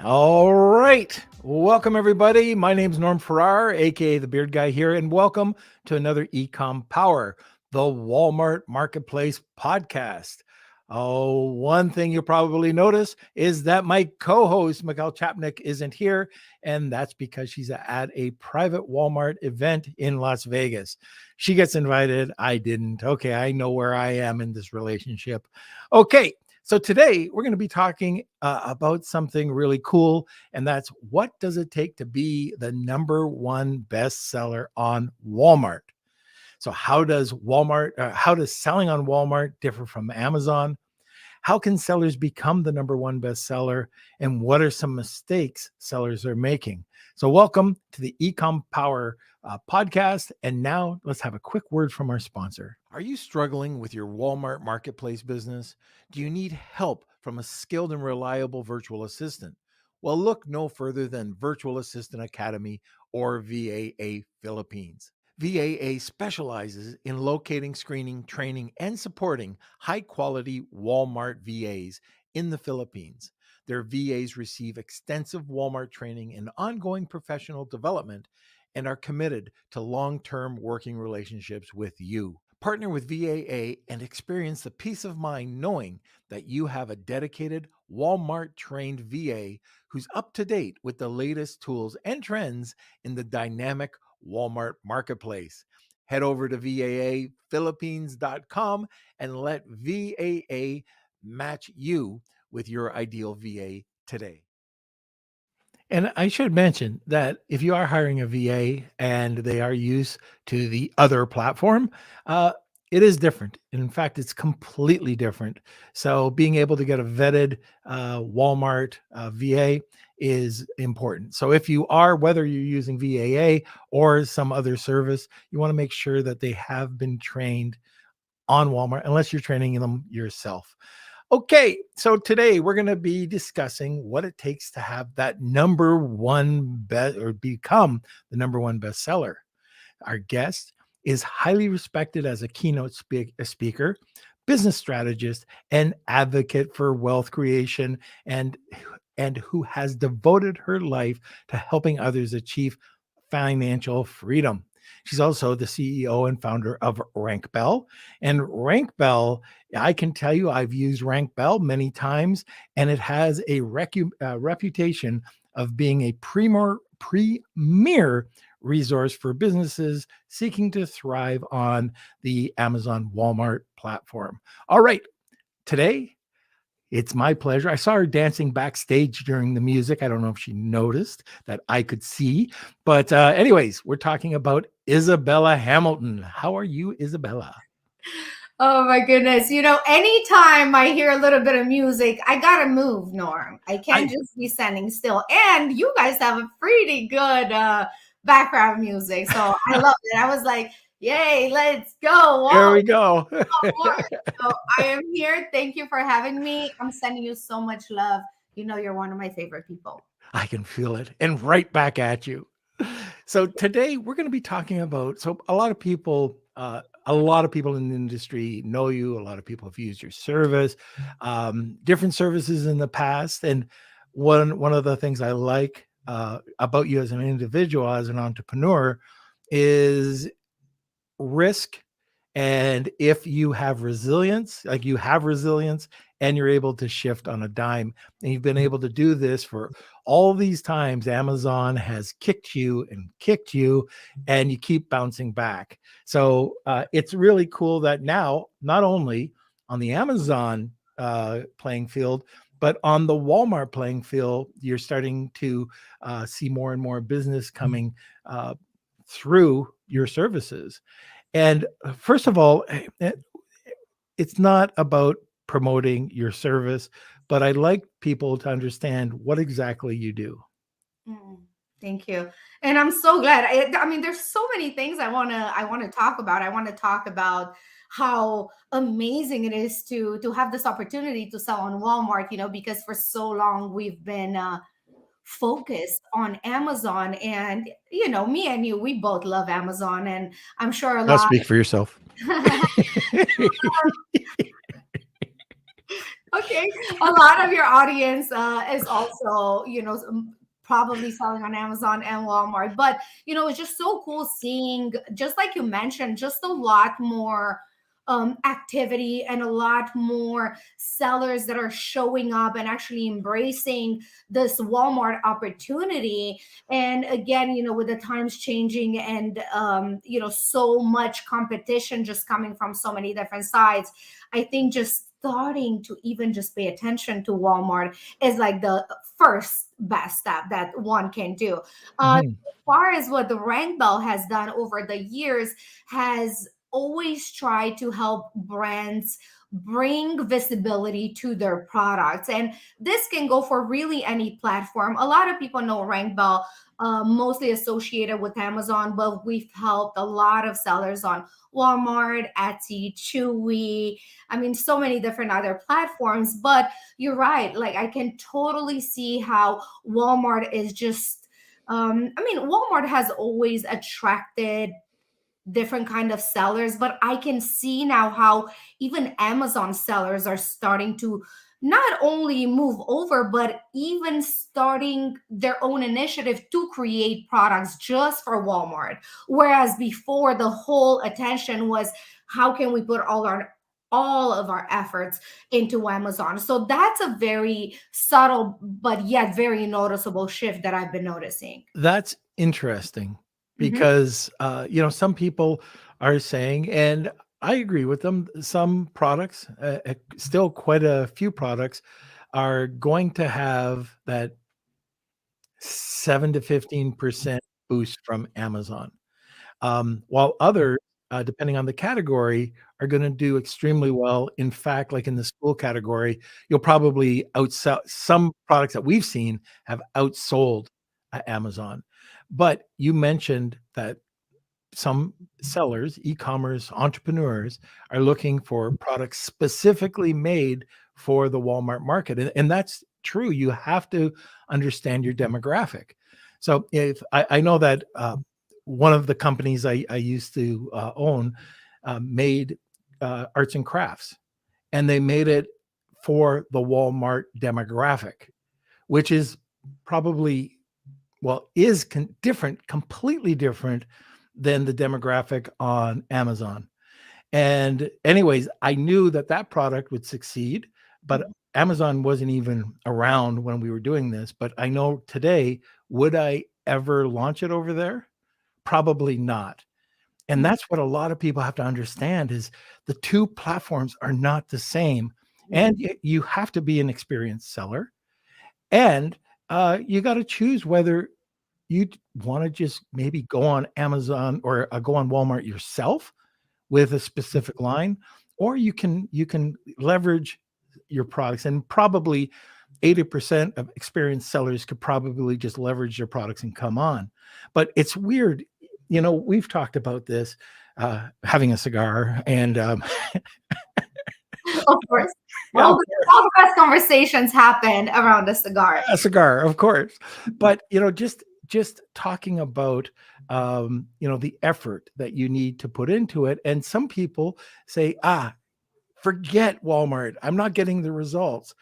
All right. Welcome, everybody. My name is Norm Farrar, aka the Beard Guy here, and welcome to another Ecom Power, the Walmart Marketplace podcast. Oh, one thing you'll probably notice is that my co-host, Michal Chapnick, isn't here, and that's because she's at a private Walmart event in Las Vegas. She gets invited. I didn't. Okay, I know where I am in this relationship. Okay, so today we're going to be talking about something really cool, and that's what does it take to be the number one bestseller on Walmart? So how does selling on Walmart differ from Amazon? How can sellers become the number one bestseller? And what are some mistakes sellers are making? So welcome to the Ecom Power podcast. And now let's have a quick word from our sponsor. Are you struggling with your Walmart marketplace business? Do you need help from a skilled and reliable virtual assistant? Well, look no further than Virtual Assistant Academy, or VAA Philippines. VAA specializes in locating, screening, training, and supporting high-quality Walmart VAs in the Philippines. Their VAs receive extensive Walmart training and ongoing professional development and are committed to long-term working relationships with you. Partner with VAA and experience the peace of mind knowing that you have a dedicated Walmart-trained VA who's up to date with the latest tools and trends in the dynamic Walmart marketplace. Head over to VAAphilippines.com and let VAA match you with your ideal VA today. And I should mention that if you are hiring a VA and they are used to the other platform, uh, it is different. In fact, it's completely different. So being able to get a vetted Walmart VA is important. So if you are, whether you're using VAA or some other service, you want to make sure that they have been trained on Walmart, unless you're training them yourself. Okay, so today we're going to be discussing what it takes to have that number one best or become the number one bestseller. Our guest is highly respected as a keynote speaker, business strategist, and advocate for wealth creation, and who has devoted her life to helping others achieve financial freedom. She's also the CEO and founder of RankBell. And RankBell, I can tell you, I've used RankBell many times, and it has a reputation of being a premier resource for businesses seeking to thrive on the Amazon Walmart platform. All right, today it's my pleasure. I saw her dancing backstage during the music. I don't know if she noticed that I could see. But anyways, we're talking about Isabela Hamilton. How are you, Isabela? Oh my goodness. Anytime I hear a little bit of music, I gotta move, Norm. I can't just be standing still. And you guys have a pretty good background music. So I love it. I was like, yay, let's go. There Whoa, we go. so I am here. Thank you for having me. I'm sending you so much love. You know, you're one of my favorite people. I can feel it. And right back at you. So today we're going to be talking about, so a lot of people in the industry know you. A lot of people have used your service, different services in the past. And one of the things I like about you as an individual, as an entrepreneur, is risk. And if you have resilience, like you have resilience, and you're able to shift on a dime, and you've been able to do this for all these times, Amazon has kicked you and kicked you, and you keep bouncing back. So it's really cool that now, not only on the Amazon playing field, but on the Walmart playing field, you're starting to see more and more business coming through your services. And first of all, it's not about promoting your service, but I'd like people to understand what exactly you do. Mm, Thank you. And I'm so glad. I mean, there's so many things I want to talk about. I want to talk about how amazing it is to have this opportunity to sell on Walmart, because for so long we've been focused on Amazon. And me and you, we both love Amazon, and I'm sure a I'll lot. speak for yourself. Okay, a lot of your audience is also, probably selling on Amazon and Walmart. But it's just so cool seeing, just like you mentioned, just a lot more activity and a lot more sellers that are showing up and actually embracing this Walmart opportunity. And again, with the times changing and so much competition just coming from so many different sides, I think just starting to even just pay attention to Walmart is like the first best step that one can do. Mhm. As far as what the RankBell has done over the years, has always tried to help brands bring visibility to their products. And this can go for really any platform. A lot of people know RankBell mostly associated with Amazon, but we've helped a lot of sellers on Walmart, Etsy, Chewy. I mean, so many different other platforms. But you're right. Like, I can totally see how Walmart is just, Walmart has always attracted different kind of sellers, but I can see now how even Amazon sellers are starting to not only move over, but even starting their own initiative to create products just for Walmart. Whereas before, the whole attention was how can we put all of our efforts into Amazon. So that's a very subtle but yet very noticeable shift that I've been noticing. That's interesting Mhm. because, some people are saying, and I agree with them, some products, still quite a few products, are going to have that 7 to 15% boost from Amazon. While others, depending on the category, are gonna do extremely well. In fact, like in the school category, you'll probably outsell some products that we've seen have outsold Amazon. But you mentioned that some sellers, e-commerce entrepreneurs, are looking for products specifically made for the Walmart market, and that's true. You have to understand your demographic. So if I know that one of the companies I used to own made arts and crafts, and they made it for the Walmart demographic, which is probably, well, is different, completely different than the demographic on Amazon. And anyways, I knew that that product would succeed, but Amazon wasn't even around when we were doing this. But I know today, would I ever launch it over there? Probably not. And Mhm. that's what a lot of people have to understand is the two platforms are not the same. Mhm. And you have to be an experienced seller. And you got to choose whether you want to just maybe go on Amazon or go on Walmart yourself with a specific line, or you can leverage your products, and probably 80% of experienced sellers could probably just leverage your products and come on. But it's weird, we've talked about this, having a cigar and Of course. yeah, All the best conversations happen around a cigar. a cigar, of course. But just talking about the effort that you need to put into it. And some people say, forget Walmart. I'm not getting the results.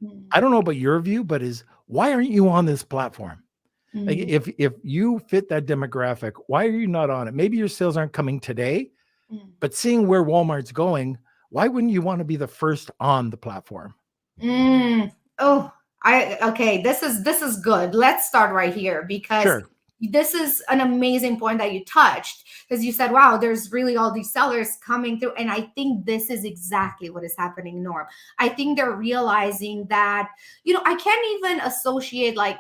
Mm, I don't know about your view, but why aren't you on this platform? Like mm, if you fit that demographic, why are you not on it? Maybe your sales aren't coming today, mm, but seeing where Walmart's going, why wouldn't you want to be the first on the platform? mm. Oh, I okay. This is good. Let's start right here because Sure. this is an amazing point that you touched because you said, "Wow, there's really all these sellers coming through," and I think this is exactly what is happening, Norm. I think they're realizing that I can't even associate like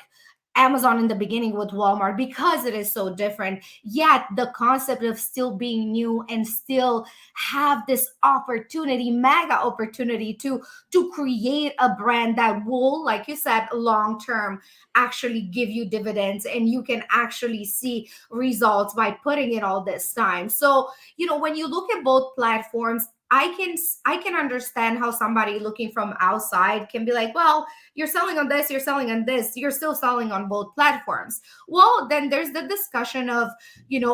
Amazon in the beginning with Walmart because it is so different. Yet the concept of still being new and still have this opportunity, mega opportunity to create a brand that will, like you said, long term actually give you dividends and you can actually see results by putting in all this time. So, when you look at both platforms, I can understand how somebody looking from outside can be like, well, you're selling on this, you're selling on this, you're still selling on both platforms. Well, then there's the discussion of,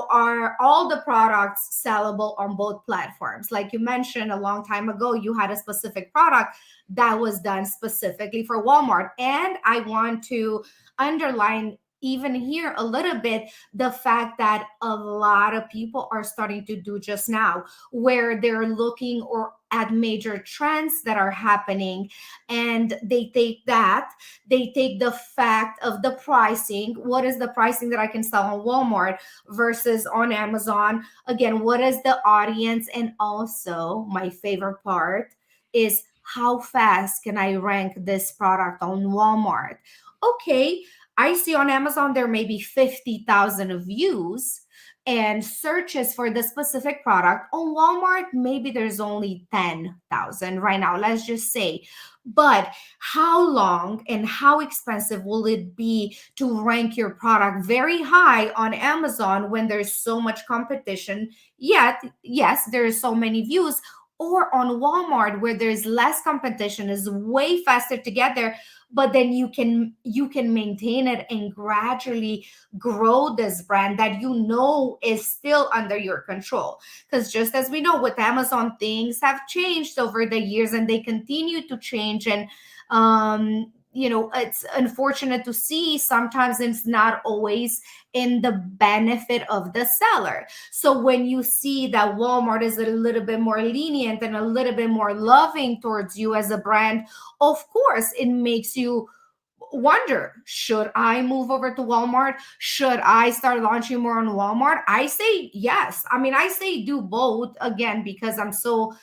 are all the products sellable on both platforms? Like you mentioned a long time ago, you had a specific product that was done specifically for Walmart. And I want to underline even here a little bit the fact that a lot of people are starting to do just now, where they're looking or at major trends that are happening, and they take the fact of the pricing. What is the pricing that I can sell on Walmart versus on Amazon? Again, what is the audience? And also my favorite part is, how fast can I rank this product on Walmart? Okay, I see on Amazon there may be 50,000 views and searches for the specific product. On Walmart, maybe there's only 10,000 right now, let's just say. But how long and how expensive will it be to rank your product very high on Amazon when there's so much competition? Yet, yes, there are so many views. Or on Walmart, where there's less competition, is way faster to get there, but then you can maintain it and gradually grow this brand that is still under your control. Because just as we know, with Amazon, things have changed over the years and they continue to change. And it's unfortunate to see sometimes it's not always in the benefit of the seller. So when you see that Walmart is a little bit more lenient and a little bit more loving towards you as a brand, of course it makes you wonder, should I move over to Walmart? Should I start launching more on Walmart? I say yes. I mean, I say do both, again, because I'm so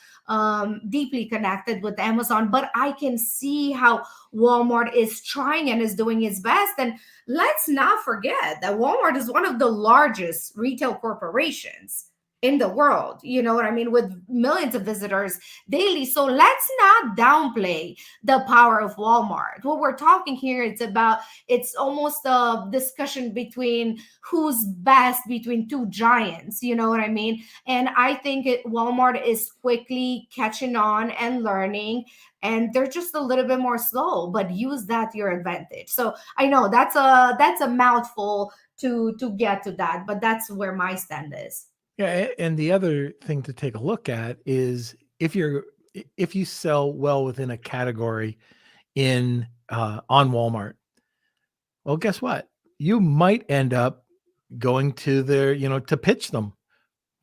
deeply connected with Amazon, but I can see how Walmart is trying and is doing its best. And let's not forget that Walmart is one of the largest retail corporations in the world, you know what I mean, with millions of visitors daily. So let's not downplay the power of Walmart. What we're talking here, it's almost a discussion between who's best between two giants, you know what I mean? And I think Walmart is quickly catching on and learning, and they're just a little bit more slow, but use that to your advantage. So I know that's a mouthful to get to that, but that's where my stand is. Yeah, and the other thing to take a look at is if you sell well within a category in on Walmart, well, guess what? You might end up going to their, to pitch them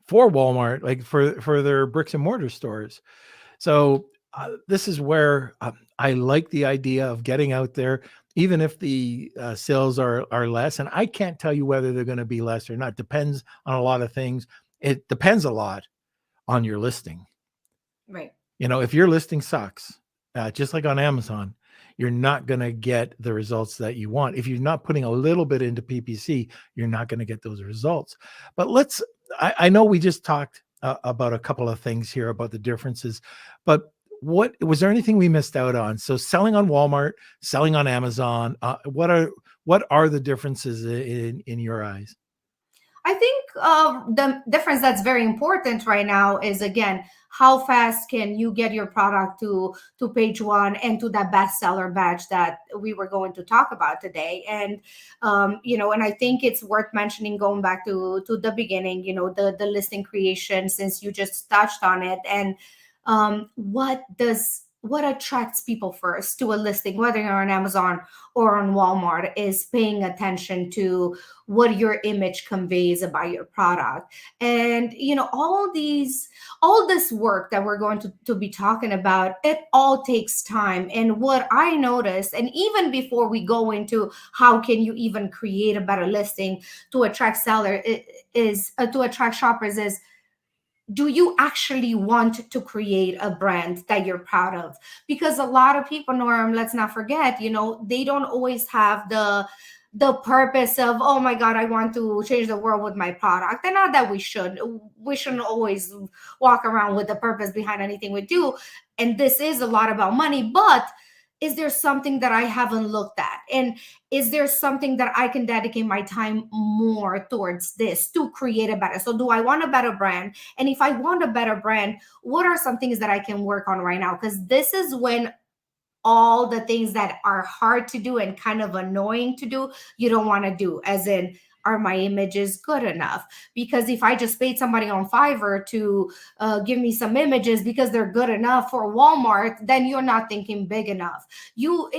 for Walmart, like for their bricks and mortar stores. So this is where I like the idea of getting out there, even if the sales are less. And I can't tell you whether they're going to be less or not. Depends on a lot of things. It depends a lot on your listing. Right. If your listing sucks, just like on Amazon, you're not going to get the results that you want. If you're not putting a little bit into PPC, you're not going to get those results. But I know we just talked about a couple of things here about the differences, but what was there anything we missed out on? So selling on Walmart, selling on Amazon, what are the differences in your eyes? I think the difference that's very important right now is, again, how fast can you get your product to page one and to that bestseller badge that we were going to talk about today. And and I think it's worth mentioning, going back to the beginning, the listing creation, since you just touched on it. And what attracts people first to a listing, whether you're on Amazon or on Walmart, is paying attention to what your image conveys about your product. And all this work that we're going to be talking about, it all takes time. And what I noticed, and even before we go into how can you even create a better listing to attract to attract shoppers, is, do you actually want to create a brand that you're proud of? Because a lot of people, Norm, let's not forget, they don't always have the purpose of, oh my God, I want to change the world with my product. And not that we shouldn't always walk around with the purpose behind anything we do. And this is a lot about money, but is there something that I haven't looked at? And is there something that I can dedicate my time more towards this to create a better? So, do I want a better brand? And if I want a better brand, what are some things that I can work on right now? Because this is when all the things that are hard to do and kind of annoying to do, you don't want to do, as in, are my images good enough? Because if I just paid somebody on Fiverr to give me some images because they're good enough for Walmart, then you're not thinking big enough. You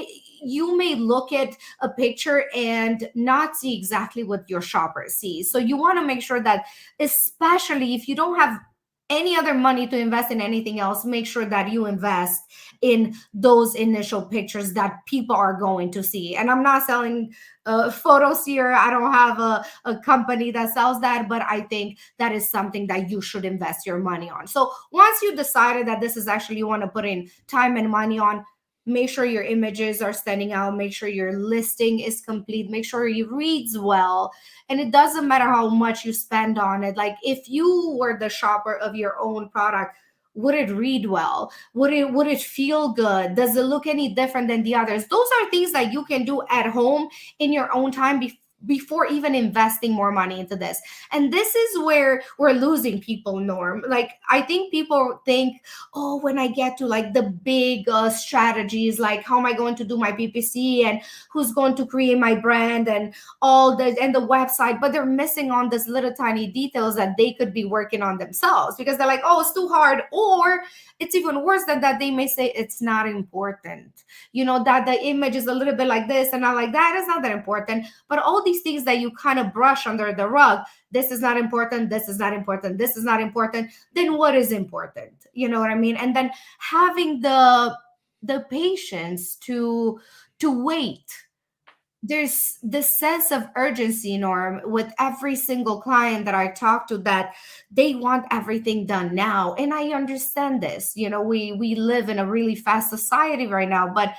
may look at a picture and not see exactly what your shopper sees. So you want to make sure that, especially if you don't have any other money to invest in anything else, make sure that you invest in those initial pictures that people are going to see. And I'm not selling photos here. I don't have a company that sells that, but I think that is something that you should invest your money on. So once you decided that this is actually you want to put in time and money on, make sure your images are standing out, make sure your listing is complete, make sure it reads well. And it doesn't matter how much you spend on it. Like, if you were the shopper of your own product, would it read well? Would it feel good? Does it look any different than the others? Those are things that you can do at home in your own time before even investing more money into this. And this is where we're losing people, Norm. Like, I think people think, oh, when I get to like the big strategies, like how am I going to do my PPC and who's going to create my brand and all the and the website, but they're missing on this little tiny details that they could be working on themselves, because they're like, oh, it's too hard. Or it's even worse than that, they may say it's not important, that the image is a little bit like this and not like that. It's not that important. But all these things that you kind of brush under the rug, this is not important, this is not important, this is not important, then what is important? You know what I mean? And then having the patience to wait. There's this sense of urgency, Norm, with every single client that I talk to, that they want everything done now. And I understand this. We live in a really fast society right now, but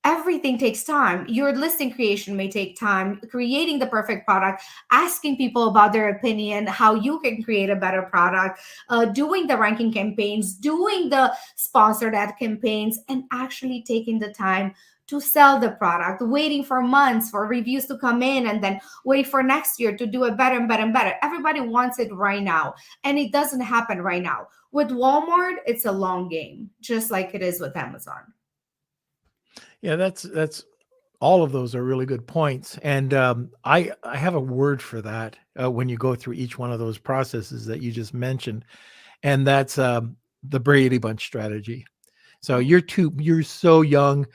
everything takes time. Your listing creation may take time, creating the perfect product, asking people about their opinion, how you can create a better product, doing the ranking campaigns, doing the sponsored ad campaigns, and actually taking the time to sell the product, waiting for months for reviews to come in, and then wait for next year to do it better and better and better. Everybody wants it right now, and it doesn't happen right now. With Walmart, it's a long game, just like it is with Amazon. Yeah, that's all of those are really good points, and I have a word for that when you go through each one of those processes that you just mentioned, and that's the Brady Bunch strategy. So you're so young,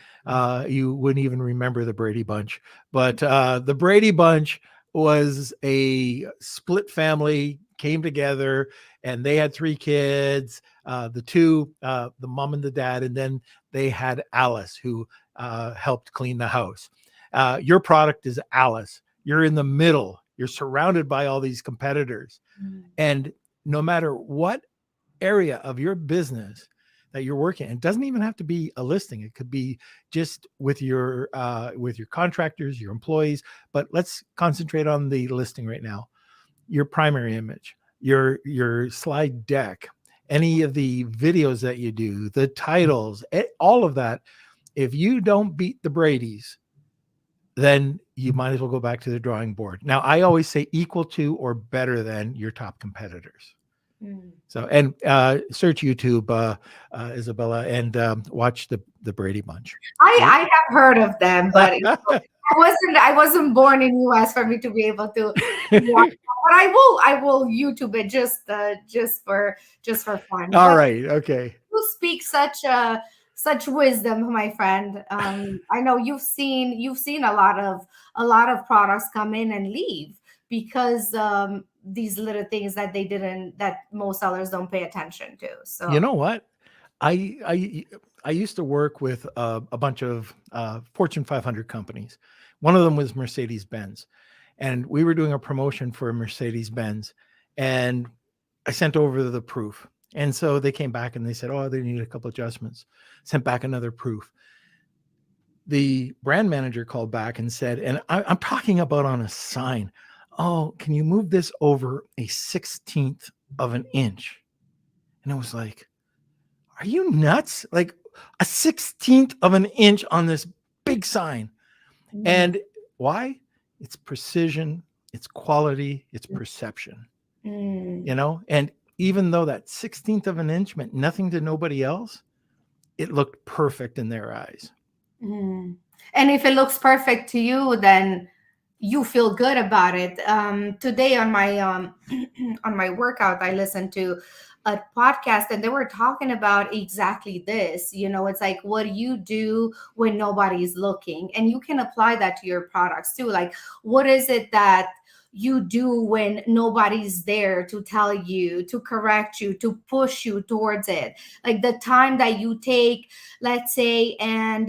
you wouldn't even remember the Brady Bunch, but the Brady Bunch was a split family, came together, and they had three kids, the mom and the dad, and then they had Alice, who helped clean the house. Your product is Alice. You're in the middle. You're surrounded by all these competitors. And no matter what area of your business that you're working in, it doesn't even have to be a listing. It could be just with your contractors, your employees. But let's concentrate on the listing right now. Your primary image, your slide deck, any of the videos that you do, the titles, all of that. If you don't beat the Bradys, then you might as well go back to the drawing board. Now, I always say equal to or better than your top competitors. So, and search YouTube, Isabela, and watch the Brady Bunch. I have heard of them, but I wasn't born in US for me to be able to watch them. But I will YouTube it just for fun. All But right, okay. you speak such wisdom, my friend. I know you've seen a lot of products come in and leave because these little things that most sellers don't pay attention to. So You know what? I used to work with a bunch of Fortune 500 companies. One of them was Mercedes-Benz, and we were doing a promotion for Mercedes-Benz, and I sent over the proof. And so they came back and they said, oh, they need a couple adjustments. Sent back another proof. The brand manager called back and said, and I'm talking about on a sign, oh, can you move this over a 16th of an inch? And I was like, are you nuts? Like, a 16th of an inch on this big sign. Mm, And why? It's precision, it's quality, it's perception, mm, and even though that 16th of an inch meant nothing to nobody else, it looked perfect in their eyes. mm. And if it looks perfect to you, then you feel good about it. Today on my on my workout, I listened to a podcast and they were talking about exactly this. It's like, what do you do when nobody's looking? And you can apply that to your products too. Like, what is it that you do when nobody's there to tell you, to correct you, to push you towards it? Like the time that you take, let's say, and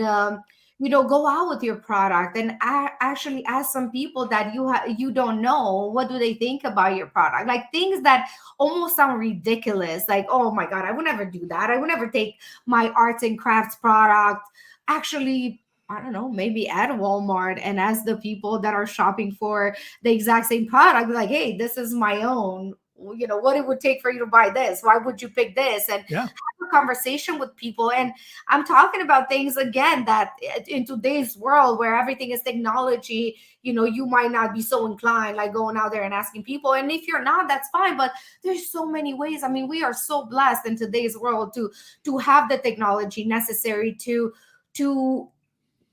go out with your product and actually ask some people that you don't know, what do they think about your product? Like things that almost sound ridiculous, like, oh my god, I would never do that. I would never take my arts and crafts product, actually, I don't know, maybe at Walmart, and ask the people that are shopping for the exact same product, like, hey, this is my own, what it would take for you to buy this, why would you pick this, and Yeah. have a conversation with people. And I'm talking about things again that in today's world where everything is technology, you might not be so inclined like going out there and asking people. And if you're not, that's fine. But there's so many ways. I mean, we are so blessed in today's world to have the technology necessary to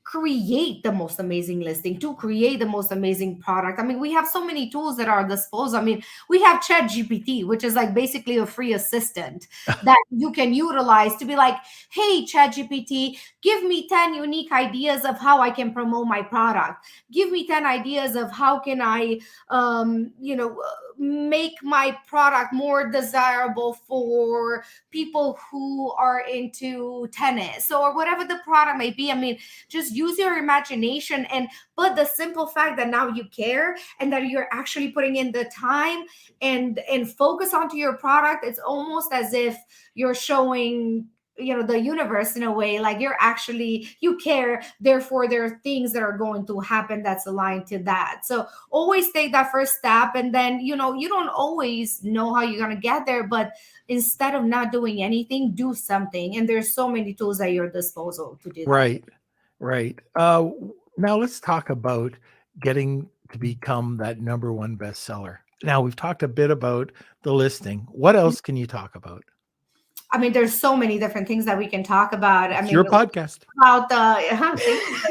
create the most amazing listing, to create the most amazing product. I mean, we have so many tools at our disposal. I mean, we have Chat GPT, which is like basically a free assistant that you can utilize to be like, hey, Chat GPT, give me 10 unique ideas of how I can promote my product. Give me 10 ideas of how can I, make my product more desirable for people who are into tennis or whatever the product may be. I mean, just use your imagination, but the simple fact that now you care and that you're actually putting in the time and focus onto your product, it's almost as if you're showing the universe in a way, like you care, therefore there are things that are going to happen that's aligned to that. So always take that first step, and then you don't always know how you're going to get there, but instead of not doing anything, do something, and there's so many tools at your disposal to do that. Right. Right. Now let's talk about getting to become that number one bestseller. Now we've talked a bit about the listing. What else can you talk about? I mean, there's so many different things that we can talk about. I It's mean, your podcast. about the thank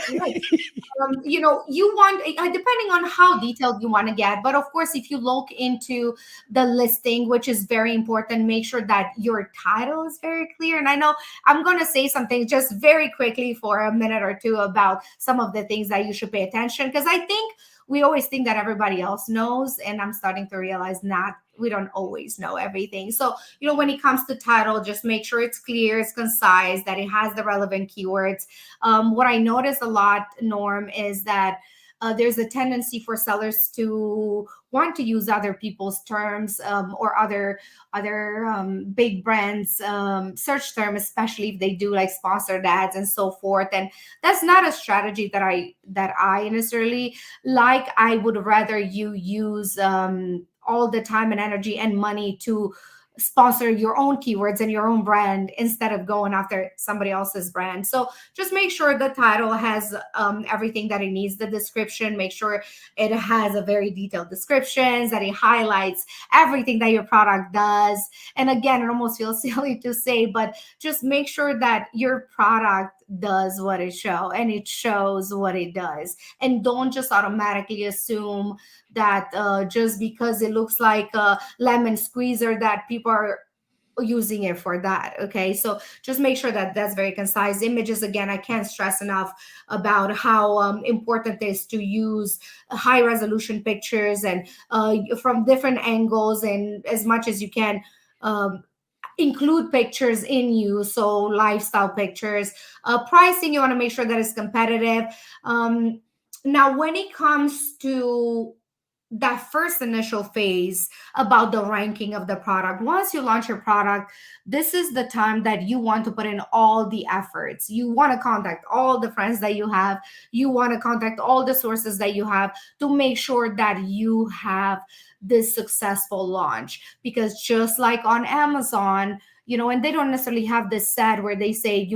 you very much. You want, depending on how detailed you want to get, but of course, if you look into the listing, which is very important, make sure that your title is very clear. And I know I'm going to say something just very quickly for a minute or two about some of the things that you should pay attention, because I think we always think that everybody else knows, and I'm starting to realize not, we don't always know everything. So when it comes to title, just make sure it's clear, it's concise, that it has the relevant keywords. What I notice a lot, Norm, is that there's a tendency for sellers to want to use other people's terms, or other big brands search term, especially if they do like sponsored ads and so forth. And that's not a strategy that I necessarily like. I would rather you use all the time and energy and money to sponsor your own keywords and your own brand instead of going after somebody else's brand. So just make sure the title has everything that it needs, the description, make sure it has a very detailed description, that it highlights everything that your product does. And again, it almost feels silly to say, but just make sure that your product does what it shows, and it shows what it does. And don't just automatically assume that just because it looks like a lemon squeezer that people are using it for that. Okay, so just make sure that that's very concise. Images, again, I can't stress enough about how important it is to use high resolution pictures and from different angles, and as much as you can include pictures in you, so lifestyle pictures. Pricing, you want to make sure that it's competitive. Now when it comes to that first initial phase about the ranking of the product, once you launch your product, this is the time that you want to put in all the efforts. You want to contact all the friends that you have, you want to contact all the sources that you have to make sure that you have this successful launch. Because just like on Amazon, and they don't necessarily have this set where they say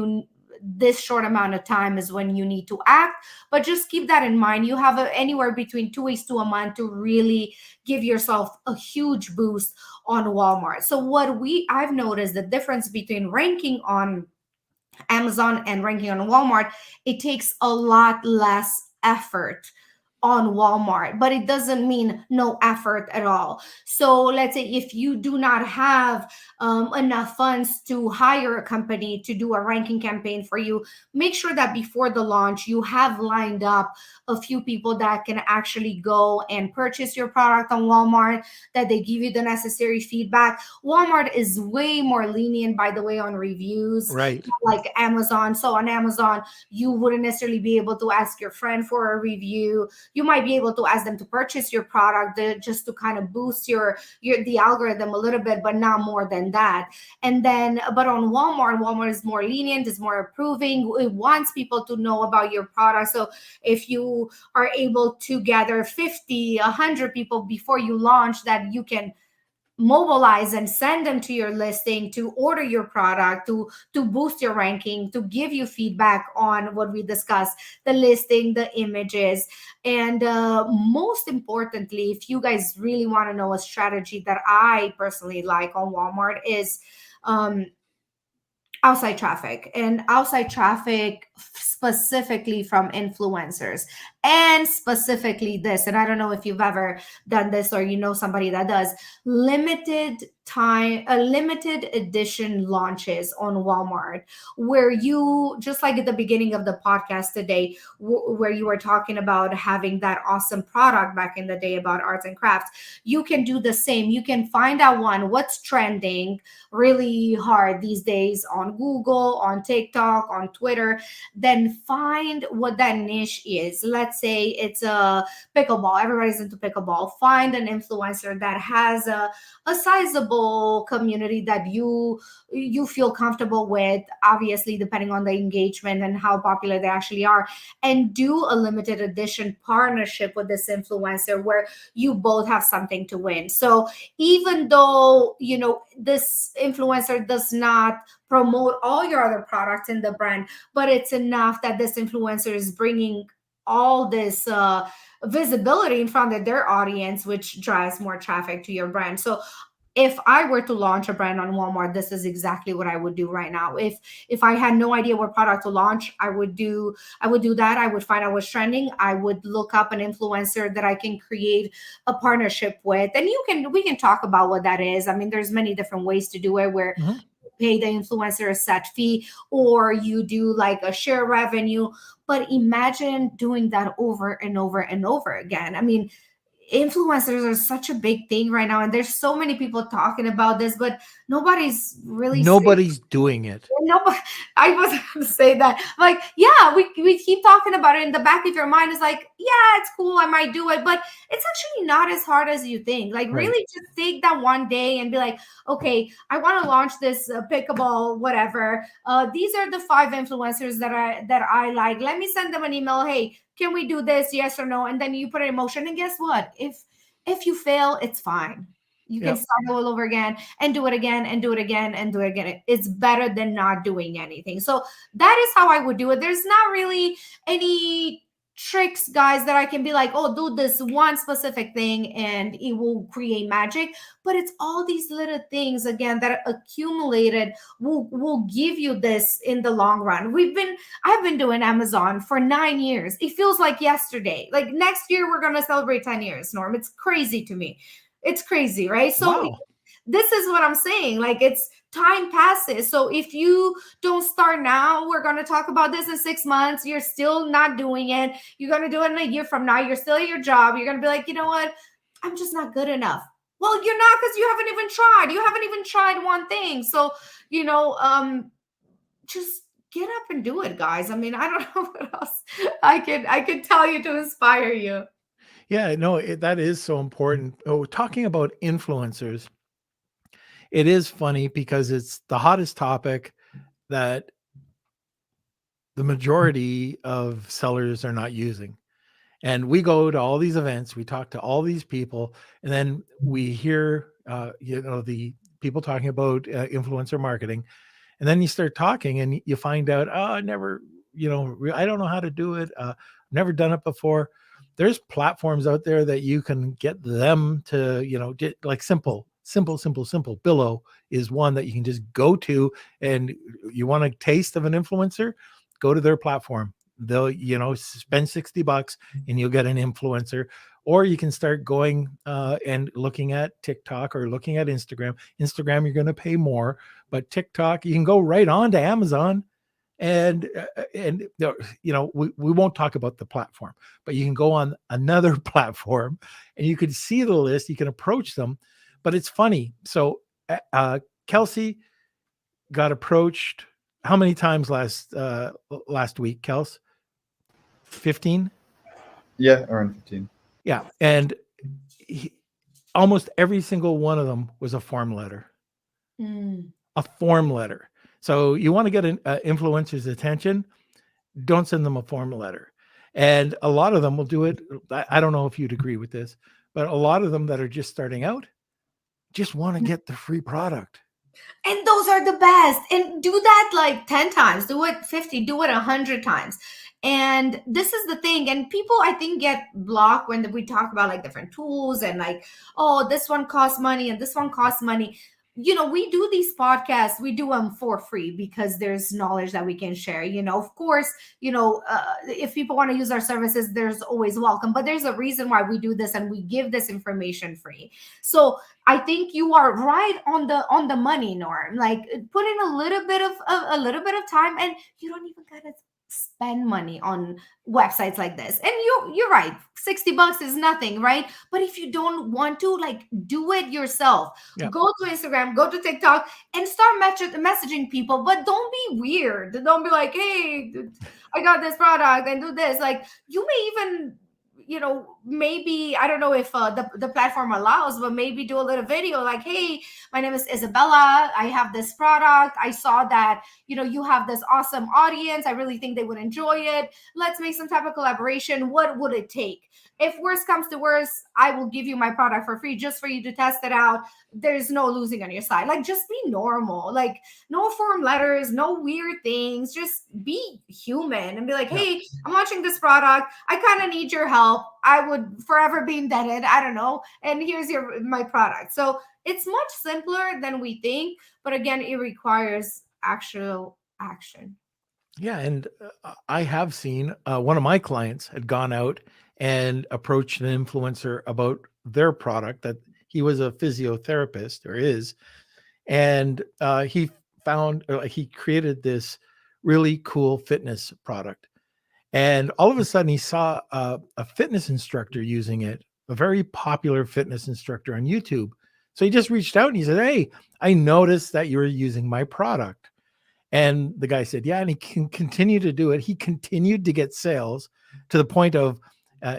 this short amount of time is when you need to act. But just keep that in mind. You have anywhere between 2 weeks to a month to really give yourself a huge boost on Walmart. So what I've noticed the difference between ranking on Amazon and ranking on Walmart, it takes a lot less effort on Walmart, but it doesn't mean no effort at all. So let's say if you do not have enough funds to hire a company to do a ranking campaign for you, make sure that before the launch, you have lined up a few people that can actually go and purchase your product on Walmart, that they give you the necessary feedback. Walmart is way more lenient, by the way, on reviews, Right. like Amazon. So on Amazon, you wouldn't necessarily be able to ask your friend for a review. You might be able to ask them to purchase your product just to kind of boost your the algorithm a little bit, but not more than that. And then, but on Walmart is more lenient, is more approving. It wants people to know about your product. So if you are able to gather 50, 100 people before you launch, that you can mobilize and send them to your listing to order your product, to boost your ranking, to give you feedback on what we discussed, the listing, the images. And most importantly, if you guys really want to know a strategy that I personally like on Walmart, is um, outside traffic specifically from influencers, and specifically this, and I don't know if you've ever done this or you know somebody that does, limited edition launches on Walmart, where you, just like at the beginning of the podcast today, where you were talking about having that awesome product back in the day about arts and crafts, you can do the same. You can find out what's trending really hard these days on Google, on TikTok, on Twitter, then find what that niche is. Let's say it's a pickleball. Everybody's into pickleball. Find an influencer that has a sizable community that you feel comfortable with, obviously depending on the engagement and how popular they actually are, and do a limited edition partnership with this influencer where you both have something to win. So even though this influencer does not promote all your other products in the brand, but it's enough that this influencer is bringing all this visibility in front of their audience, which drives more traffic to your brand. So if I were to launch a brand on Walmart, this is exactly what I would do right now. If I had no idea what product to launch, I would do that. I would find out what's trending. I would look up an influencer that I can create a partnership with. And we can talk about what that is. I mean, there's many different ways to do it, where Mhm. pay the influencer a set fee, or you do like a share revenue. But imagine doing that over and over and over again. I mean, influencers are such a big thing right now, and there's so many people talking about this, but nobody's really saying. Nobody's doing it. Nobody, I was going to say that. Like, yeah, we keep talking about it. In the back of your mind is like, yeah, it's cool, I might do it, but it's actually not as hard as you think. Like, Right. really just take that one day and be like, okay, I want to launch this pickleball, whatever. These are the 5 influencers that I like. Let me send them an email. Hey, can we do this? Yes or no? And then you put it in motion. And guess what? If you fail, it's fine. You can Yep. start all over again and do it again and do it again and do it again. It's better than not doing anything. So that is how I would do it. There's not really any tricks, guys, that I can be like, oh, do this one specific thing and it will create magic. But it's all these little things, again, that are accumulated will give you this in the long run. I've been doing Amazon for 9 years. It feels like yesterday. Like next year, we're going to celebrate 10 years, Norm. It's crazy to me. It's crazy, right? So Wow. this is what I'm saying. Like, it's time passes. So if you don't start now, we're going to talk about this in 6 months. You're still not doing it. You're going to do it in a year from now. You're still at your job. You're going to be like, you know what? I'm just not good enough. Well, you're not, because you haven't even tried. You haven't even tried one thing. So, just get up and do it, guys. I mean, I don't know what else I could tell you to inspire you. Yeah, no, that is so important. Oh, talking about influencers, it is funny because it's the hottest topic that the majority of sellers are not using. And we go to all these events, we talk to all these people, and then we hear, the people talking about influencer marketing, And then you start talking and you find out, oh, I never, I don't know how to do it. Never done it before. There's platforms out there that you can get them to, like simple. Billow is one that you can just go to, and you want a taste of an influencer, go to their platform. They'll, spend $60 and you'll get an influencer. Or you can start going and looking at TikTok or looking at Instagram. Instagram, you're going to pay more, but TikTok, you can go right on to Amazon, and we won't talk about the platform, but you can go on another platform and you can see the list. You can approach them, but it's funny. So Kelsey got approached how many times last week, Kels? 15? Yeah, around 15. Yeah, and almost every single one of them was a form letter. A form letter. So you want to get an influencer's attention, don't send them a form letter. And a lot of them will do it. I don't know if you'd agree with this, but a lot of them that are just starting out just want to get the free product. And those are the best. And do that like 10 times, do it 50, do it 100 times. And this is the thing. And people, I think, get blocked when we talk about like different tools and like, oh, this one costs money and this one costs money. We do these podcasts, we do them for free because there's knowledge that we can share. Of course, if people want to use our services, there's always welcome, but there's a reason why we do this and we give this information free. So I think you are right on the money, Norm. Like, put in a little bit of time, and you don't even gotta spend money on websites like this. And you're right, $60 is nothing, right? But if you don't want to, like, do it yourself. Yeah. Go to Instagram, go to TikTok, and start messaging people. But don't be weird. Don't be like, hey, I got this product and do this. Like, you may even, maybe, I don't know if the platform allows, but maybe do a little video like, hey, my name is Isabela. I have this product. I saw that, you have this awesome audience. I really think they would enjoy it. Let's make some type of collaboration. What would it take? If worst comes to worst, I will give you my product for free just for you to test it out. There's no losing on your side. Like, just be normal. Like, no form letters, no weird things. Just be human and be like, hey, I'm launching this product. I kind of need your help. I would forever be indebted. I don't know. And here's my product. So it's much simpler than we think. But again, it requires actual action. Yeah. And I have seen one of my clients had gone out and approached an influencer about their product, that he was a physiotherapist, or is, and he created this really cool fitness product. And all of a sudden he saw a fitness instructor using it, a very popular fitness instructor on YouTube. So he just reached out and he said, hey, I noticed that you were using my product. And the guy said, yeah, and he can continue to do it. He continued to get sales to the point of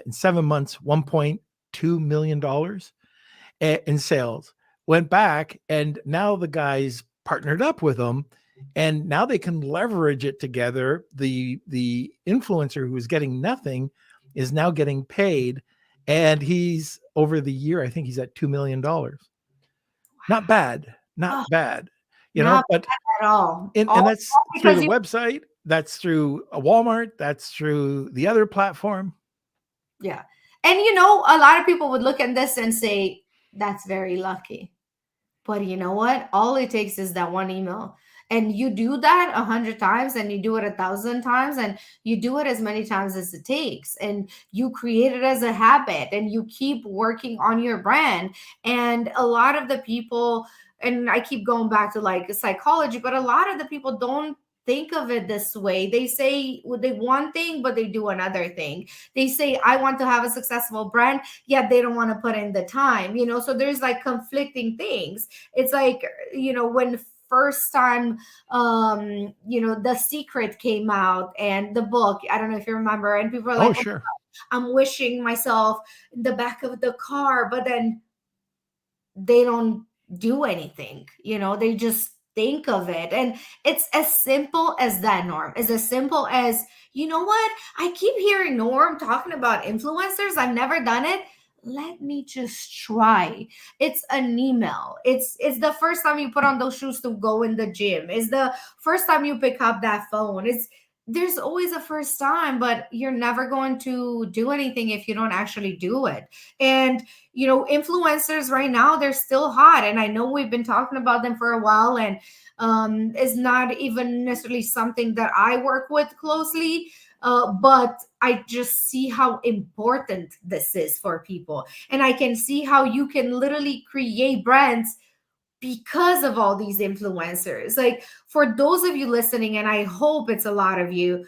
in 7 months, $1.2 million in sales. Went back, and now the guy's partnered up with him, and now they can leverage it together. The influencer who was getting nothing is now getting paid, and he's, over the year, I think he's at $2 million. Not bad, not bad, Not but bad at all. and that's through the website, that's through a Walmart, that's through the other platform. Yeah. And a lot of people would look at this and say, that's very lucky. But you know what? All it takes is that one email. And you do that 100 times, and you do it 1,000 times, and you do it as many times as it takes. And you create it as a habit, and you keep working on your brand. And a lot of the people, and I keep going back to like psychology, but a lot of the people don't think of it this way. They say they one thing, but they do another thing. They say, I want to have a successful brand, yet they don't want to put in the time, so there's like conflicting things. It's like, when first time The Secret came out, and the book, I don't know if you remember, and people are like, oh, sure, I'm wishing myself in the back of the car, but then they don't do anything. They just think of it. And it's as simple as that, Norm. It's as simple as, you know what? I keep hearing Norm talking about influencers. I've never done it. let me just try. It's an email. It's the first time you put on those shoes to go in the gym. It's the first time you pick up that phone. It's There's always a first time, but you're never going to do anything if you don't actually do it. And influencers right now, they're still hot, and I know we've been talking about them for a while, and it's not even necessarily something that I work with closely, but I just see how important this is for people. And I can see how you can literally create brands because of all these influencers. Like, for those of you listening, and I hope it's a lot of you,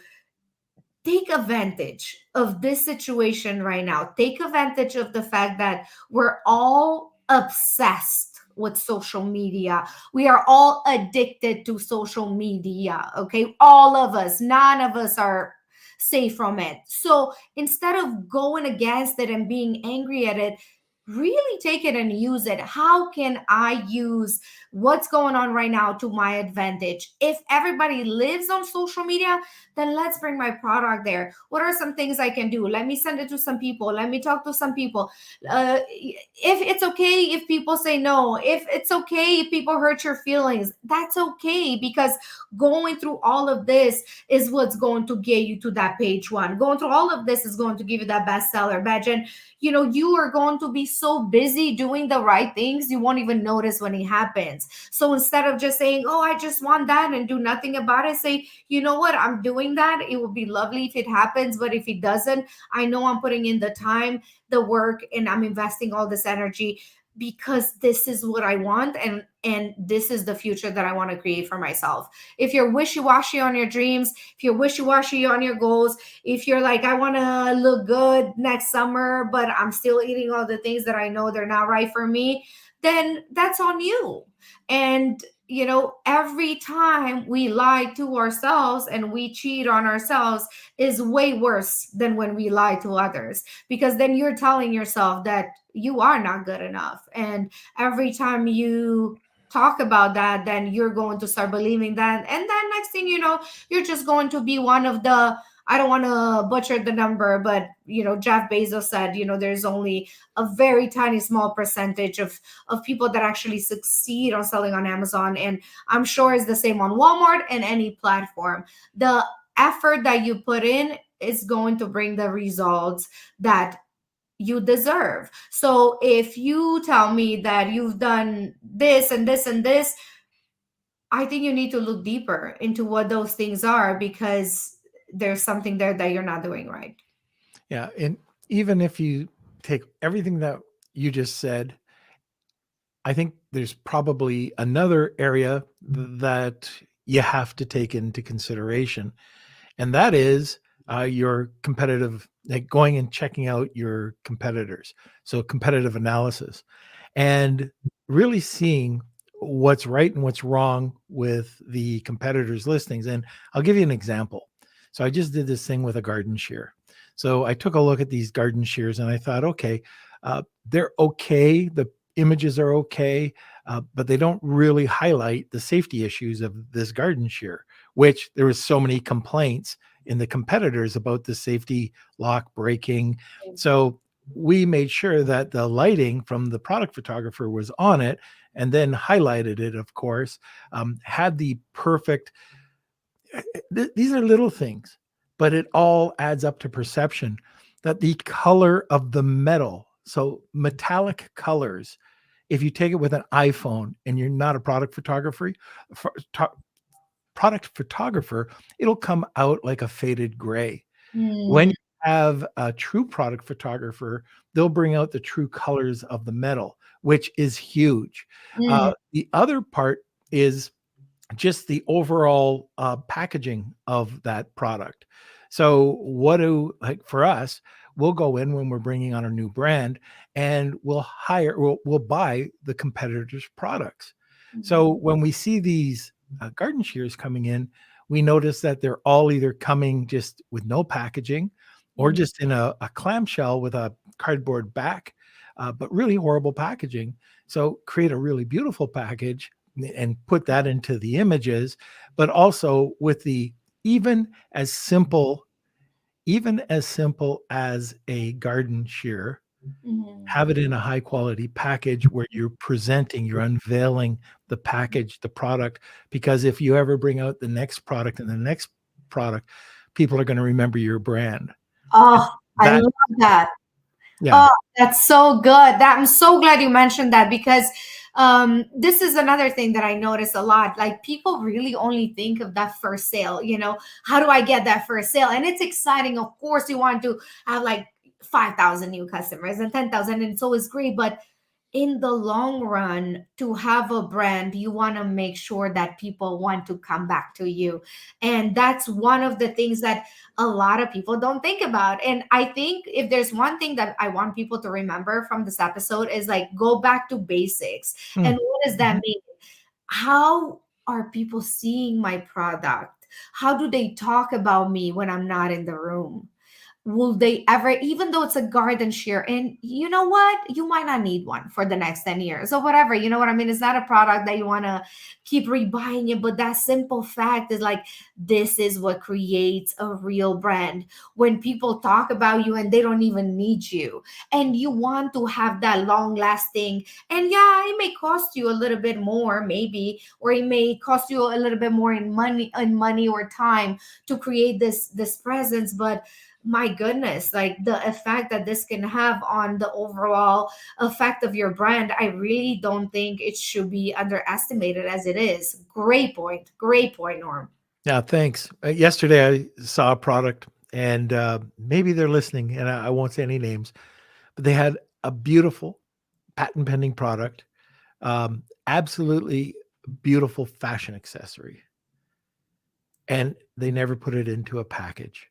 take advantage of this situation right now. Take advantage of the fact that we're all obsessed with social media. We are all addicted to social media. Okay. All of us, none of us are safe from it. So instead of going against it and being angry at it, really take it and use it. How can I use what's going on right now to my advantage? If everybody lives on social media, then let's bring my product there. What are some things I can do? Let me send it to some people. Let me talk to some people. If it's okay if people say no, if it's okay if people hurt your feelings, that's okay, because going through all of this is what's going to get you to that page one. Going through all of this is going to give you that bestseller badge. And you are going to be so busy doing the right things, you won't even notice when it happens. So instead of just saying, oh, I just want that, and do nothing about it, say, you know what, I'm doing that. It would be lovely if it happens, but if it doesn't, I know I'm putting in the time, the work, and I'm investing all this energy because this is what I want, and this is the future that I want to create for myself. If you're wishy-washy on your dreams, if you're wishy-washy on your goals, if you're like, I want to look good next summer, but I'm still eating all the things that I know they're not right for me, then that's on you. And every time we lie to ourselves and we cheat on ourselves is way worse than when we lie to others, because then you're telling yourself that you are not good enough. And every time you talk about that, then you're going to start believing that. And then next thing you know, you're just going to be one of the, I don't want to butcher the number, but Jeff Bezos said, there's only a very tiny small percentage of people that actually succeed on selling on Amazon. And I'm sure it's the same on Walmart and any platform. The effort that you put in is going to bring the results that you deserve. So if you tell me that you've done this and this and this, I think you need to look deeper into what those things are, because there's something there that you're not doing right. Yeah. And even if you take everything that you just said, I think there's probably another area that you have to take into consideration, and that is your competitive, like going and checking out your competitors. So competitive analysis, and really seeing what's right and what's wrong with the competitors' listings. And I'll give you an example. So I just did this thing with a garden shear. So I took a look at these garden shears and I thought, okay, they're okay. The images are okay, but they don't really highlight the safety issues of this garden shear, which there was so many complaints in the competitors about the safety lock breaking. So we made sure that the lighting from the product photographer was on it, and then highlighted it, of course, had the perfect, these are little things, but it all adds up to perception, that the color of the metal, so metallic colors, if you take it with an iPhone and you're not a product photographer, it'll come out like a faded gray. When you have a true product photographer, they'll bring out the true colors of the metal, which is huge. The other part is just the overall packaging of that product. So like for us, we'll go in when we're bringing on a new brand and we'll buy the competitors' products. So when we see these garden shears coming in, we notice that they're all either coming just with no packaging or just in a clamshell with a cardboard back, but really horrible packaging. So create a really beautiful package and put that into the images, but also with the even as simple as a garden shear, Have it in a high quality package where you're presenting, you're unveiling the package, the product, because if you ever bring out the next product and the next product, people are going to remember your brand. Oh, I That, love that. yeah. Oh, that's so good. I'm so glad you mentioned that, because this is another thing that I notice a lot. Like, people really only think of that first sale. How do I get that first sale? And it's exciting. Of course, you want to have like 5,000 new customers and 10,000, and so is great. But in the long run, to have a brand, you want to make sure that people want to come back to you. And that's one of the things that a lot of people don't think about. And I think if there's one thing that I want people to remember from this episode is, like, go back to basics. And what does that mean? How are people seeing my product? How do they talk about me when I'm not in the room? Will they ever, even though it's a garden shear, and you know what, you might not need one for the next 10 years or whatever, you know what I mean? It's not a product that you want to keep rebuying it, but that simple fact is, like, this is what creates a real brand. When people talk about you and they don't even need you, and you want to have that long lasting, and yeah, it may cost you a little bit more maybe, or it may cost you a little bit more in money or time to create this presence, but my goodness, like, the effect that this can have on the overall effect of your brand, I really don't think it should be underestimated as it is. Great point, Norm. Yeah, thanks. Yesterday, I saw a product, and maybe they're listening, and I won't say any names, but they had a beautiful patent pending product, absolutely beautiful fashion accessory, and they never put it into a package.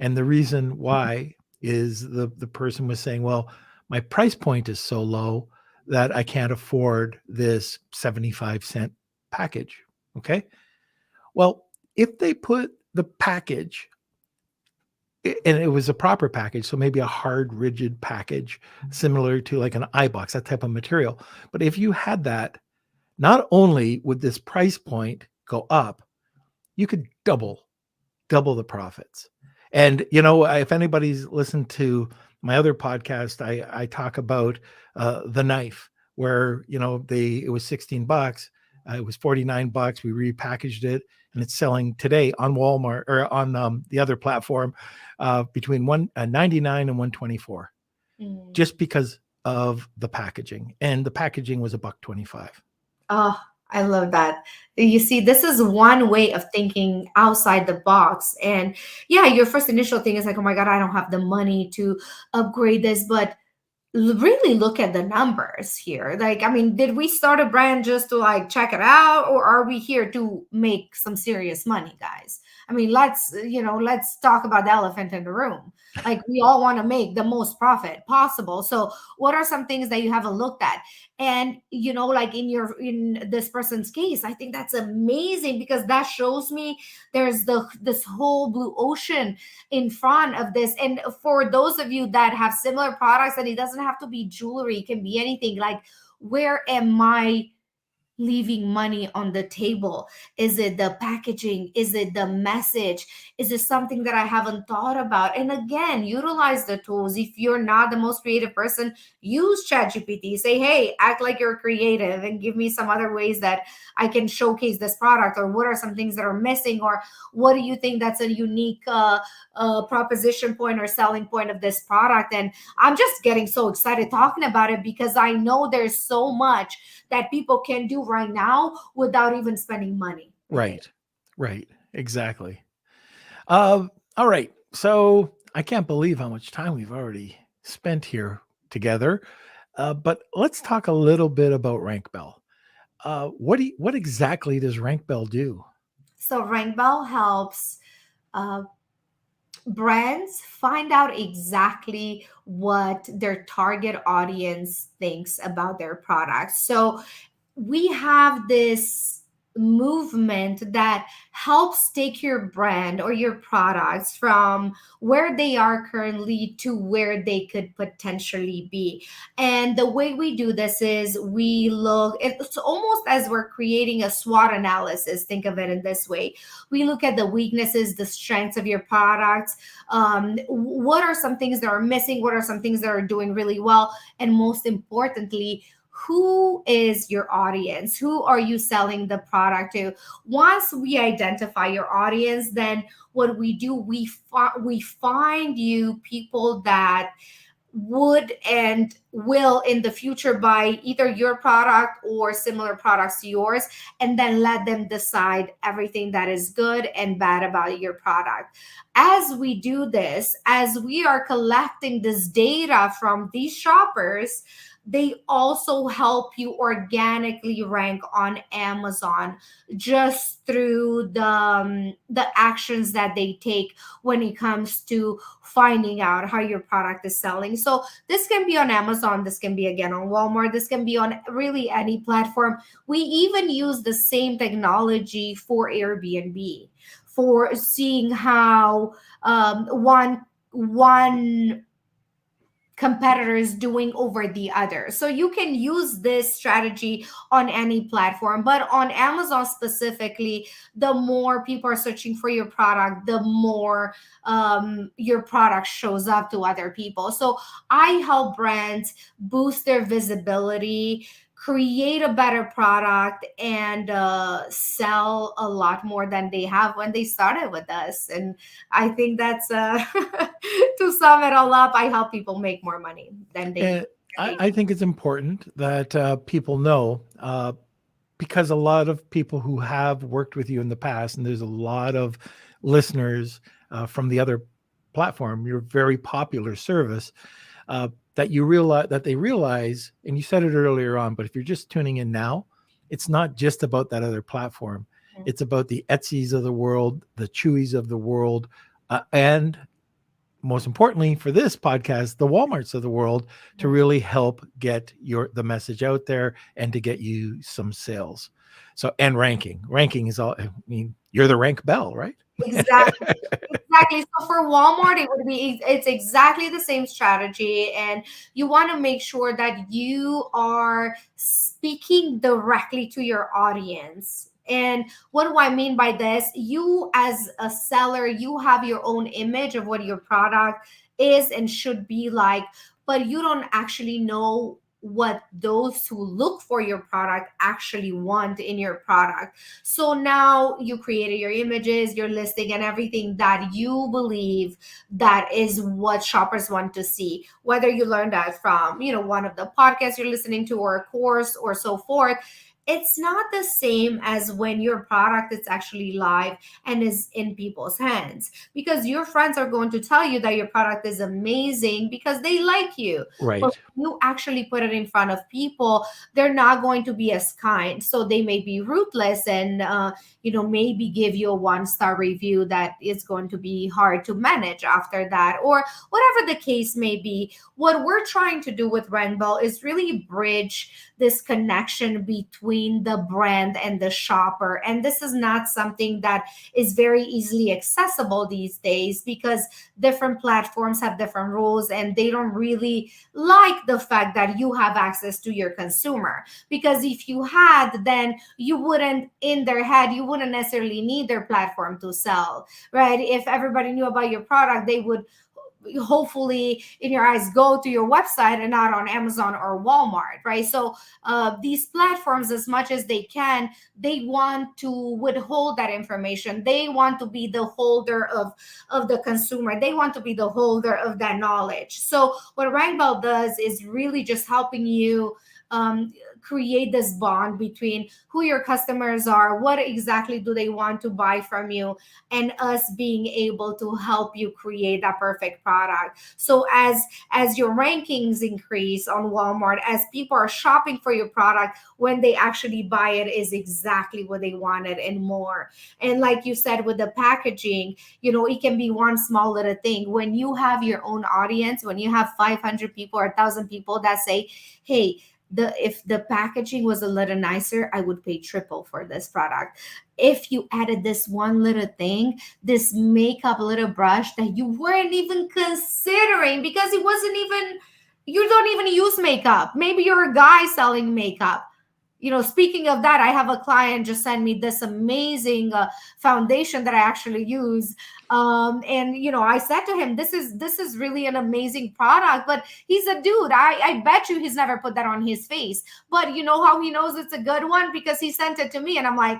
And the reason why is the person was saying, well, my price point is so low that I can't afford this 75-cent package. Okay. Well, if they put the package, and it was a proper package, so maybe a hard, rigid package, similar to like an iBox, that type of material. But if you had that, not only would this price point go up, you could double the profits. And if anybody's listened to my other podcast, I talk about the knife, where it was $16, it was $49. We repackaged it, and it's selling today on Walmart, or on the other platform, between $199 and $124, just because of the packaging. And the packaging was $125. Oh, I love that. You see, this is one way of thinking outside the box. And yeah, your first initial thing is like, oh my God, I don't have the money to upgrade this. But really look at the numbers here. Like, I mean, did we start a brand just to, like, check it out, or are we here to make some serious money, guys? I mean, let's talk about the elephant in the room. Like, we all want to make the most profit possible. So what are some things that you haven't looked at? And like, in this person's case, I think that's amazing, because that shows me there's this whole blue ocean in front of this. And for those of you that have similar products, and it doesn't have to be jewelry, it can be anything, like, where am I leaving money on the table? Is it the packaging? Is it the message? Is it something that I haven't thought about? And again, utilize the tools. If you're not the most creative person, use ChatGPT. Say, hey, act like you're creative and give me some other ways that I can showcase this product, or what are some things that are missing, or what do you think that's a unique proposition point or selling point of this product? And I'm just getting so excited talking about it, because I know there's so much that people can do right now without even spending money. Right. Exactly. All right. So I can't believe how much time we've already spent here together. But let's talk a little bit about RankBell. What exactly does RankBell do? So RankBell helps brands find out exactly what their target audience thinks about their products. So we have this movement that helps take your brand or your products from where they are currently to where they could potentially be. And the way we do this is we look, it's almost as we're creating a SWOT analysis. Think of it in this way. We look at the weaknesses, the strengths of your products. What are some things that are missing? What are some things that are doing really well? And most importantly, who is your audience? Who are you selling the product to? Once we identify your audience, then what we do, we find you people that would and will in the future buy either your product or similar products to yours, and then let them decide everything that is good and bad about your product. As we do this, as we are collecting this data from these shoppers, they also help you organically rank on Amazon just through the actions that they take when it comes to finding out how your product is selling. So this can be on Amazon, this can be again on Walmart, this can be on really any platform. We even use the same technology for Airbnb, for seeing how one competitor is doing over the other. So you can use this strategy on any platform, but on Amazon specifically, the more people are searching for your product, the more your product shows up to other people. So I help brands boost their visibility, create a better product, and sell a lot more than they have when they started with us. And I think that's to sum it all up, I help people make more money than they. And I think it's important that people know, because a lot of people who have worked with you in the past, and there's a lot of listeners from the other platform, your very popular service, that they realize, and you said it earlier on, but if you're just tuning in now, it's not just about that other platform. It's about the Etsy's of the world, the Chewies of the world, and most importantly for this podcast, the Walmarts of the world, to really help get the message out there and to get you some sales. So, and ranking is all, I mean, you're the RankBell, right? Exactly. So for Walmart, it's exactly the same strategy. And you want to make sure that you are speaking directly to your audience. And what do I mean by this? You as a seller, you have your own image of what your product is and should be like, but you don't actually know what those who look for your product actually want in your product. So now you created your images, your listing, and everything that you believe that is what shoppers want to see. Whether you learned that from, one of the podcasts you're listening to, or a course, or so forth. It's not the same as when your product is actually live and is in people's hands, because your friends are going to tell you that your product is amazing because they like you. Right. But when you actually put it in front of people, they're not going to be as kind. So they may be ruthless and, maybe give you a 1-star review that is going to be hard to manage after that, or whatever the case may be. What we're trying to do with RankBell is really bridge this connection between the brand and the shopper. And this is not something that is very easily accessible these days, because different platforms have different rules and they don't really like the fact that you have access to your consumer. Because if you had, then you wouldn't, in their head, you wouldn't necessarily need their platform to sell, right? If everybody knew about your product, they would hopefully, in your eyes, go to your website and not on Amazon or Walmart, right? So these platforms, as much as they can, they want to withhold that information. They want to be the holder of the consumer. They want to be the holder of that knowledge. So what RankBell does is really just helping you create this bond between who your customers are, what exactly do they want to buy from you, and us being able to help you create that perfect product. So as your rankings increase on Walmart, as people are shopping for your product, when they actually buy it is exactly what they wanted and more. And like you said, with the packaging, it can be one small little thing. When you have your own audience, when you have 500 people or 1,000 people that say, hey, if the packaging was a little nicer, I would pay triple for this product. If you added this one little thing, this makeup little brush that you weren't even considering because it wasn't even, you don't even use makeup. Maybe you're a guy selling makeup. Speaking of that, I have a client just send me this amazing foundation that I actually use. And I said to him, this is really an amazing product, but he's a dude. I bet you he's never put that on his face. But you know how he knows it's a good one? Because he sent it to me and I'm like,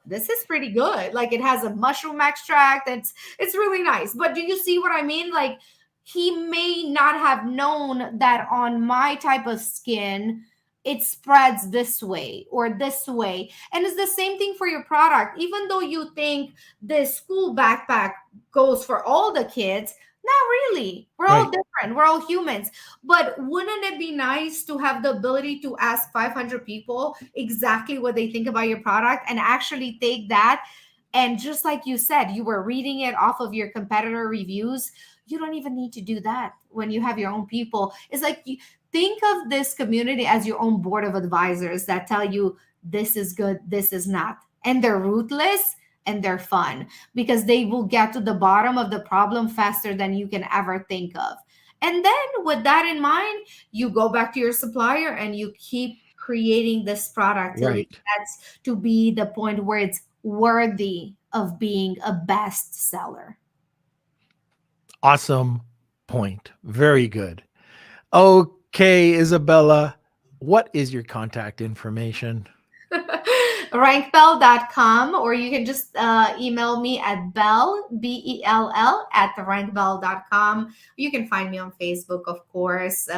this is pretty good. Like, it has a mushroom extract. It's really nice. But do you see what I mean? Like, he may not have known that on my type of skin, it spreads this way or this way. And it's the same thing for your product. Even though you think this school backpack goes for all the kids, not really. We're all Right. different. We're all humans. But wouldn't it be nice to have the ability to ask 500 people exactly what they think about your product and actually take that? And just like you said, you were reading it off of your competitor reviews. You don't even need to do that when you have your own people. It's like, think of this community as your own board of advisors that tell you this is good, this is not. And they're ruthless and they're fun because they will get to the bottom of the problem faster than you can ever think of. And then with that in mind, you go back to your supplier and you keep creating this product till it Right. gets to be the point where it's worthy of being a bestseller. Awesome point. Very good. Okay, Isabela, what is your contact information? RankBell.com, or you can just email me at bell, at rankbell.com. You can find me on Facebook, of course. This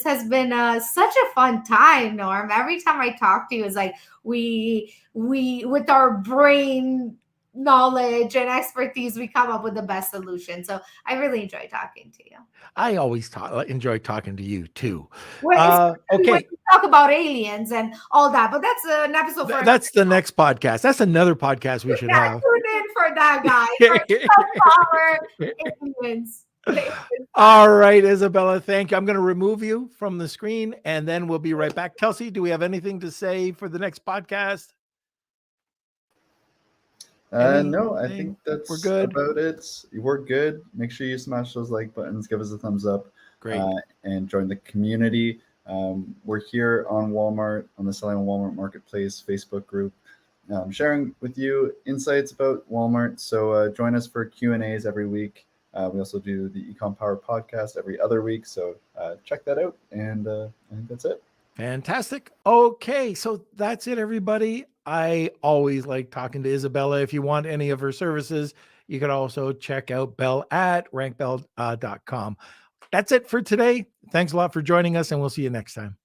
has been such a fun time, Norm. Every time I talk to you, it's like we with our brain knowledge and expertise, we come up with the best solution. So I really enjoy talking to you. I always enjoy talking to you too. Well, especially when Okay, we talk about aliens and all that, but that's an episode for that's the next podcast. That's another podcast we should have. tune in for that, guys. For power aliens. All right, Isabela, thank you. I'm going to remove you from the screen and then we'll be right back. Kelsey, do we have anything to say for the next podcast? No, I Anything? think that's We're good. about it. We're good. Make sure you smash those like buttons, give us a thumbs up, Great. and join the community. We're here on Walmart, on the Selling on Walmart Marketplace Facebook group, sharing with you insights about Walmart. So join us for Q&As every week. We also do the Ecom Power podcast every other week. So check that out. And I think that's it. Fantastic. Okay, so that's it, everybody. I always like talking to Isabela. If you want any of her services, you can also check out Bell at rankbell.com. That's it for today. Thanks a lot for joining us, and we'll see you next time.